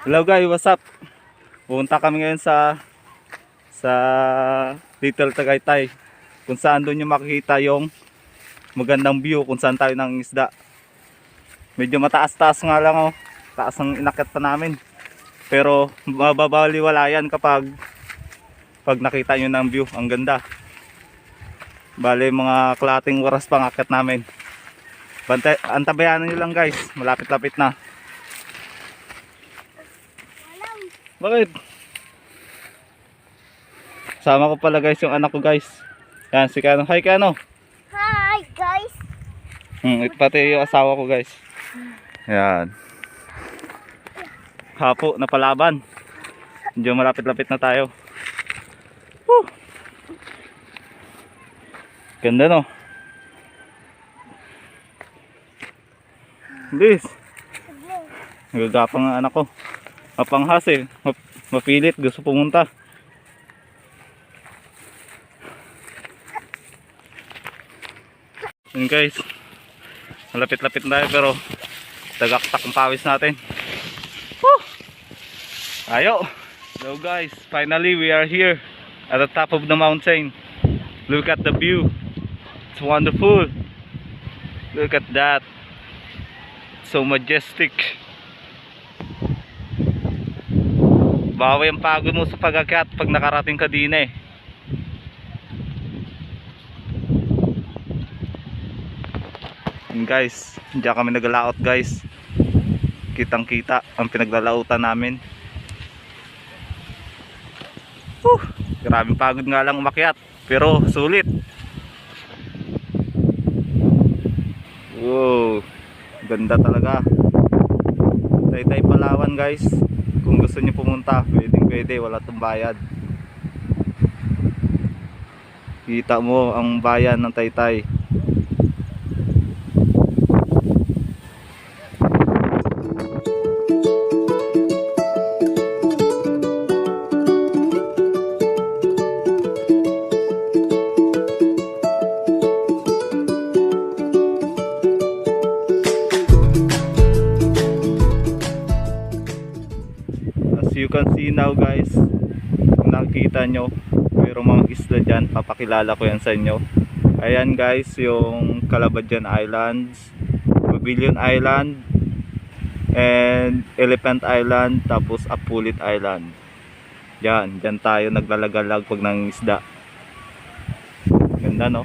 Hello guys, what's up? Pupunta kami ngayon sa Little Tagaytay, kung saan doon yung makikita yung magandang view kung saan tayo nang isda. Medyo mataas-taas nga lang, oh. Taas ang inakyat pa namin. Pero mababaliwala yan kapag nakita nyo ng view. Ang ganda. Bale mga kalating oras pang akyat namin. Antabayanan nyo lang guys, malapit-lapit na. Bakit? Sama ko pala guys yung anak ko guys. Yan si Kano. Hi Kano. Hi guys. Ito pati yung asawa ko guys. Yan. Hapo na palaban. Medyo malapit-lapit na tayo. Woo! Ganda no. Bilis. Nagagapang ang anak ko. Mapanghas eh. Mapilit. Gusto pumunta. Yun guys. Malapit-lapit na tayo pero tagaktak ang pawis natin. Woo! Ayo. Hello guys. Finally we are here at the top of the mountain. Look at the view. It's wonderful. Look at that. So majestic. Bawi ang pagod mo sa pag-akyat pag nakarating ka din eh. And guys, diyan kami naglalaot guys. Kitang kita ang pinaglalautan namin. Grabing pagod nga lang umakyat, pero sulit. Wow, ganda talaga. Taytay Palawan guys. Kung gusto niyo pumunta, pwede, wala tong bayad. Kita mo ang bayan ng Taytay. You can see now guys, kung nakikita nyo mayroong mga isla dyan, papakilala ko yan sa inyo. Ayan guys, yung Calabadjan Islands, Pavilion Island, and Elephant Island, tapos Apulit Island. Dyan tayo naglalagalag pag nang isda. Ganda no?